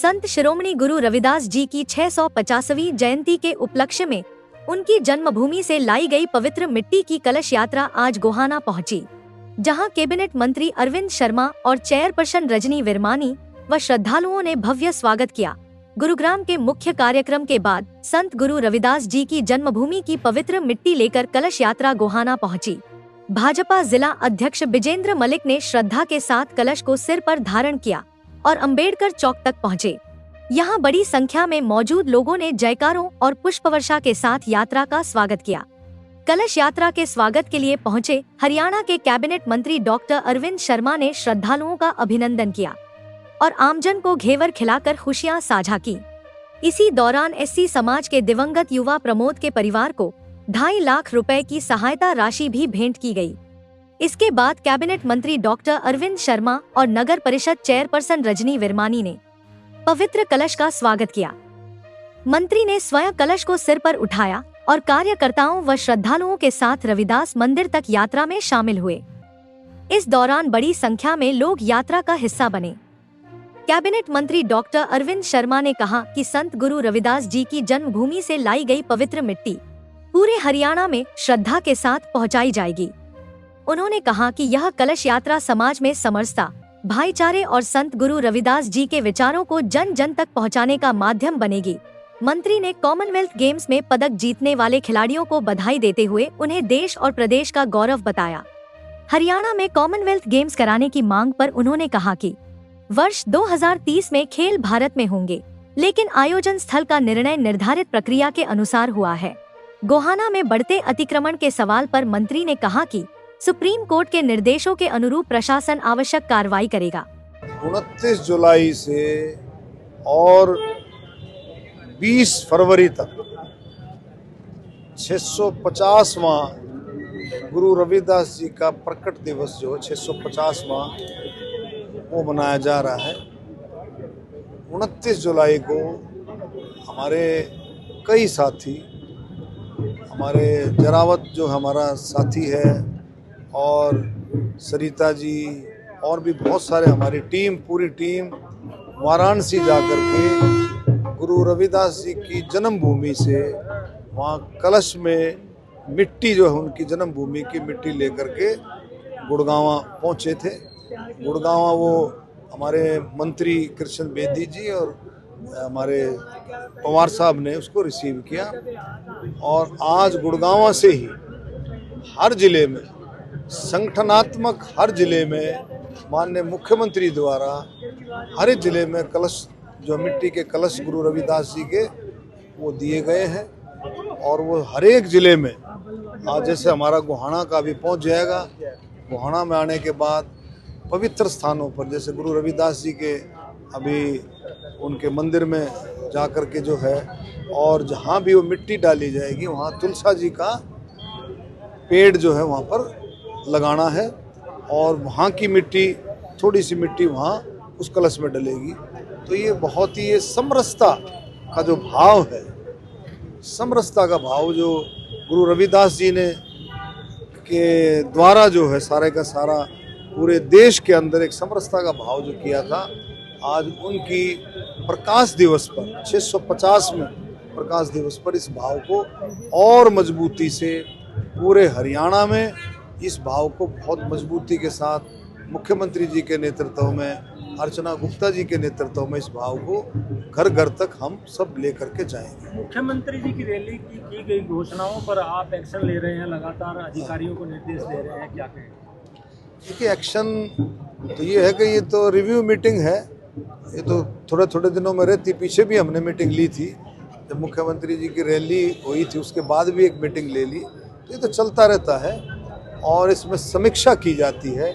संत शिरोमणि गुरु रविदास जी की 650वीं जयंती के उपलक्ष्य में उनकी जन्मभूमि से लाई गई पवित्र मिट्टी की कलश यात्रा आज गोहाना पहुंची, जहां कैबिनेट मंत्री अरविंद शर्मा और चेयरपर्सन रजनी विरमानी व श्रद्धालुओं ने भव्य स्वागत किया। गुरुग्राम के मुख्य कार्यक्रम के बाद संत गुरु रविदास जी की जन्मभूमि की पवित्र मिट्टी लेकर कलश यात्रा गोहाना पहुंची। भाजपा जिला अध्यक्ष बिजेंद्र मलिक ने श्रद्धा के साथ कलश को सिर पर धारण किया और अंबेडकर चौक तक पहुंचे। यहां बड़ी संख्या में मौजूद लोगों ने जयकारों और पुष्पवर्षा के साथ यात्रा का स्वागत किया। कलश यात्रा के स्वागत के लिए पहुंचे हरियाणा के कैबिनेट मंत्री डॉक्टर अरविंद शर्मा ने श्रद्धालुओं का अभिनंदन किया और आमजन को घेवर खिलाकर खुशियां साझा की। इसी दौरान एससी समाज के दिवंगत युवा प्रमोद के परिवार को 2.5 लाख रुपए की सहायता राशि भी भेंट की गई। इसके बाद कैबिनेट मंत्री डॉक्टर अरविंद शर्मा और नगर परिषद चेयरपर्सन रजनी विरमानी ने पवित्र कलश का स्वागत किया। मंत्री ने स्वयं कलश को सिर पर उठाया और कार्यकर्ताओं व श्रद्धालुओं के साथ रविदास मंदिर तक यात्रा में शामिल हुए। इस दौरान बड़ी संख्या में लोग यात्रा का हिस्सा बने। कैबिनेट मंत्री डॉक्टर अरविंद शर्मा ने कहा कि संत गुरु रविदास जी की जन्मभूमि से लाई गई पवित्र मिट्टी पूरे हरियाणा में श्रद्धा के साथ पहुंचाई जाएगी। उन्होंने कहा कि यह कलश यात्रा समाज में समरसता, भाईचारे और संत गुरु रविदास जी के विचारों को जन जन तक पहुंचाने का माध्यम बनेगी। मंत्री ने कॉमनवेल्थ गेम्स में पदक जीतने वाले खिलाड़ियों को बधाई देते हुए उन्हें देश और प्रदेश का गौरव बताया। हरियाणा में कॉमनवेल्थ गेम्स कराने की मांग पर उन्होंने कहा कि वर्ष 2030 में खेल भारत में होंगे, लेकिन आयोजन स्थल का निर्णय निर्धारित प्रक्रिया के अनुसार हुआ है। गोहाना में बढ़ते अतिक्रमण के सवाल पर मंत्री ने कहा कि सुप्रीम कोर्ट के निर्देशों के अनुरूप प्रशासन आवश्यक कार्रवाई करेगा। 29 जुलाई से और 20 फरवरी तक 650वां गुरु रविदास जी का प्रकट दिवस जो 650वां वो मनाया जा रहा है। 29 जुलाई को हमारे कई साथी, हमारे जरावत जो हमारा साथी है और सरिता जी और भी बहुत सारे हमारी टीम, पूरी टीम वाराणसी जाकर के गुरु रविदास जी की जन्मभूमि से वहाँ कलश में मिट्टी जो है उनकी जन्मभूमि की मिट्टी लेकर के गुड़गांव पहुँचे थे। गुड़गांव वो हमारे मंत्री कृष्ण बेदी जी और हमारे पवार साहब ने उसको रिसीव किया और आज गुड़गांव से ही हर जिले में संगठनात्मक, हर जिले में माननीय मुख्यमंत्री द्वारा हर एक जिले में कलश जो मिट्टी के कलश गुरु रविदास जी के वो दिए गए हैं और वो हर एक जिले में आज जैसे हमारा गोहाना का भी पहुंच जाएगा। गोहाना में आने के बाद पवित्र स्थानों पर जैसे गुरु रविदास जी के अभी उनके मंदिर में जाकर के जो है और जहाँ भी वो मिट्टी डाली जाएगी वहाँ तुलसा जी का पेड़ जो है वहाँ पर लगाना है और वहाँ की मिट्टी, थोड़ी सी मिट्टी वहाँ उस कलश में डलेगी। तो ये बहुत ही समरसता का जो भाव है, समरसता का भाव जो गुरु रविदास जी ने के द्वारा जो है सारे का सारा पूरे देश के अंदर एक समरसता का भाव जो किया था, आज उनकी प्रकाश दिवस पर 650 में प्रकाश दिवस पर इस भाव को और मजबूती से पूरे हरियाणा में इस भाव को बहुत मजबूती के साथ मुख्यमंत्री जी के नेतृत्व में, अर्चना गुप्ता जी के नेतृत्व में इस भाव को घर घर तक हम सब लेकर के जाएंगे। मुख्यमंत्री जी की रैली की गई घोषणाओं पर आप एक्शन ले रहे हैं, लगातार अधिकारियों को निर्देश दे रहे हैं, क्या कहें? देखिए, एक्शन तो ये है कि ये तो रिव्यू मीटिंग है, ये तो थोड़े थोड़े दिनों में रहती। पीछे भी हमने मीटिंग ली थी, जब मुख्यमंत्री जी की रैली हुई थी उसके बाद भी एक मीटिंग ले ली। तो ये तो चलता रहता है और इसमें समीक्षा की जाती है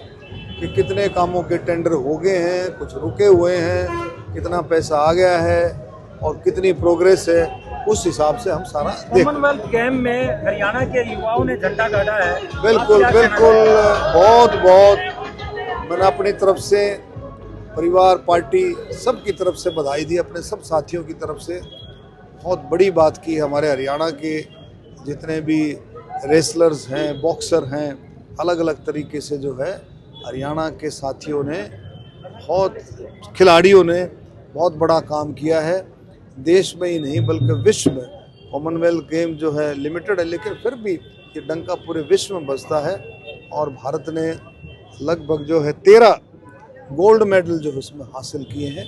कि कितने कामों के टेंडर हो गए हैं, कुछ रुके हुए हैं, कितना पैसा आ गया है और कितनी प्रोग्रेस है, उस हिसाब से हम सारा कॉमनवेल्थ गेम में हरियाणा के युवाओं ने झंडा गाड़ा है। बिल्कुल बिल्कुल, बहुत मैंने अपनी तरफ से, परिवार, पार्टी सब की तरफ से बधाई दी, अपने सब साथियों की तरफ से बहुत बड़ी बात की। हमारे हरियाणा के जितने भी रेसलर्स हैं, बॉक्सर हैं, अलग अलग तरीके से जो है हरियाणा के साथियों ने, बहुत खिलाड़ियों ने बहुत बड़ा काम किया है। देश में ही नहीं बल्कि विश्व में कॉमनवेल्थ गेम जो है लिमिटेड है, लेकिन फिर भी ये डंका पूरे विश्व में बजता है। और भारत ने लगभग जो है 13 गोल्ड मेडल जो है उसमें हासिल किए हैं,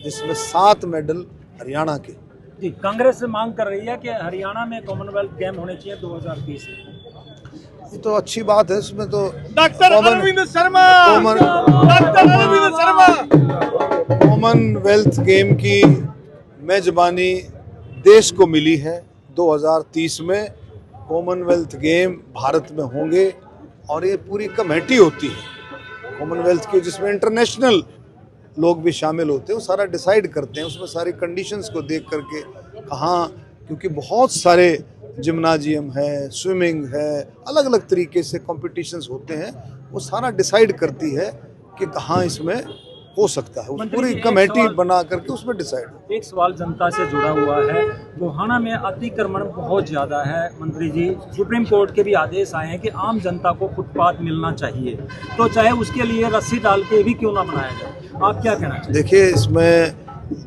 जिसमें 7 मेडल हरियाणा के। जी, कांग्रेस मांग कर रही है कि हरियाणा में कॉमनवेल्थ गेम होने चाहिए 2020 में। ये तो अच्छी बात है, इसमें तो doctor Arvind Sharma Commonwealth game की मेजबानी देश को मिली है। 2030 में कॉमनवेल्थ गेम भारत में होंगे और ये पूरी कमेटी होती है कॉमनवेल्थ की, जिसमें इंटरनेशनल लोग भी शामिल होते हैं। वो सारा डिसाइड करते हैं, उसमें सारी कंडीशंस को देख करके कहाँ, क्योंकि बहुत सारे जिम्नाजियम है, स्विमिंग है, अलग अलग तरीके से कॉम्पिटिशन्स होते हैं, वो सारा डिसाइड करती है कि कहाँ इसमें हो सकता है। वो पूरी कमेटी बना करके उसमें डिसाइड। एक सवाल जनता से जुड़ा हुआ है, गोहाना में अतिक्रमण बहुत ज़्यादा है मंत्री जी। सुप्रीम कोर्ट के भी आदेश आए हैं कि आम जनता को फुटपाथ मिलना चाहिए, तो चाहे उसके लिए रस्सी डाल के भी क्यों ना बनाया जाए, आप क्या कहना चाहिए? देखिए, इसमें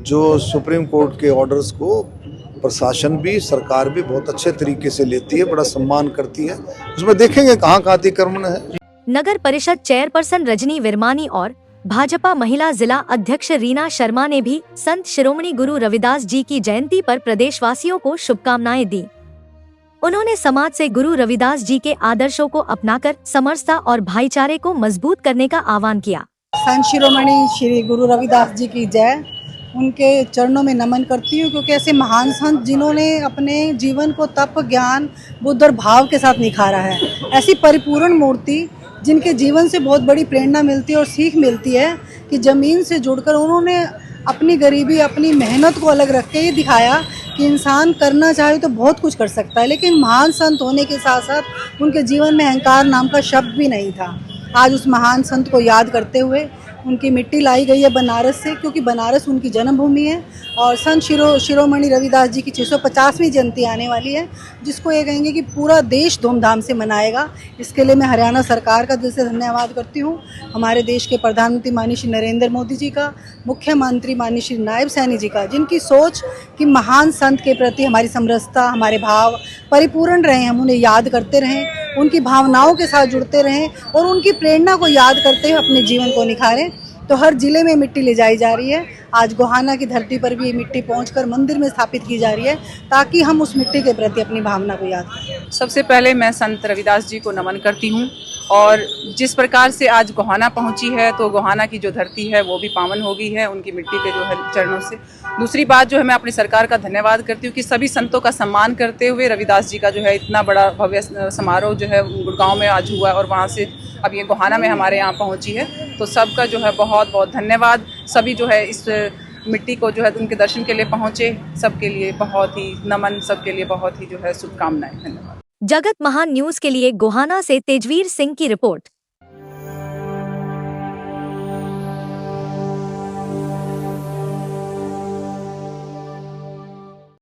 जो सुप्रीम कोर्ट के ऑर्डर्स को प्रशासन भी, सरकार भी बहुत अच्छे तरीके से लेती है, बड़ा सम्मान करती है। उसमें देखेंगे कहाँ का अतिक्रमण है। नगर परिषद चेयरपर्सन रजनी विरमानी और भाजपा महिला जिला अध्यक्ष रीना शर्मा ने भी संत शिरोमणि गुरु रविदास जी की जयंती पर प्रदेशवासियों को शुभकामनाएं दी। उन्होंने समाज से गुरु रविदास जी के आदर्शों को अपनाकर समरसता और भाईचारे को मजबूत करने का आह्वान किया। संत शिरोमणि श्री गुरु रविदास जी की जय। उनके चरणों में नमन करती हूँ, क्योंकि ऐसे महान संत जिन्होंने अपने जीवन को तप, ज्ञान, बुद्ध और भाव के साथ निखारा है, ऐसी परिपूर्ण मूर्ति जिनके जीवन से बहुत बड़ी प्रेरणा मिलती है और सीख मिलती है कि ज़मीन से जुड़कर उन्होंने अपनी गरीबी, अपनी मेहनत को अलग रख के ये दिखाया कि इंसान करना चाहे तो बहुत कुछ कर सकता है। लेकिन महान संत होने के साथ साथ उनके जीवन में अहंकार नाम का शब्द भी नहीं था। आज उस महान संत को याद करते हुए उनकी मिट्टी लाई गई है बनारस से, क्योंकि बनारस उनकी जन्मभूमि है। और संत शिरोमणि रविदास जी की 650वीं जयंती आने वाली है, जिसको ये कहेंगे कि पूरा देश धूमधाम से मनाएगा। इसके लिए मैं हरियाणा सरकार का दिल से धन्यवाद करती हूँ, हमारे देश के प्रधानमंत्री माननीय श्री नरेंद्र मोदी जी का, मुख्यमंत्री माननीय श्री नायब सैनी जी का, जिनकी सोच कि महान संत के प्रति हमारी समरसता, हमारे भाव परिपूर्ण रहें, हम उन्हें याद करते रहें, उनकी भावनाओं के साथ जुड़ते रहें और उनकी प्रेरणा को याद करते हुए अपने जीवन को निखारें। तो हर जिले में मिट्टी ले जाई जा रही है। आज गोहाना की धरती पर भी ये मिट्टी पहुंचकर मंदिर में स्थापित की जा रही है, ताकि हम उस मिट्टी के प्रति अपनी भावना को याद करें। सबसे पहले मैं संत रविदास जी को नमन करती हूँ, और जिस प्रकार से आज गोहाना पहुंची है, तो गोहाना की जो धरती है वो भी पावन हो गई है उनकी मिट्टी के जो है चरणों से। दूसरी बात जो है, मैं अपनी सरकार का धन्यवाद करती हूँ कि सभी संतों का सम्मान करते हुए रविदास जी का जो है इतना बड़ा भव्य समारोह जो है गुड़गांव में आज हुआ, और वहाँ से अब ये गोहाना में हमारे यहाँ पहुँची है। तो सबका जो है बहुत बहुत धन्यवाद। सभी जो है इस मिट्टी को जो है उनके दर्शन के लिए पहुँचे, सबके लिए बहुत ही नमन, सबके लिए बहुत ही जो है शुभकामनाएं। धन्यवाद। जगत महान न्यूज के लिए गोहाना से तेजवीर सिंह की रिपोर्ट।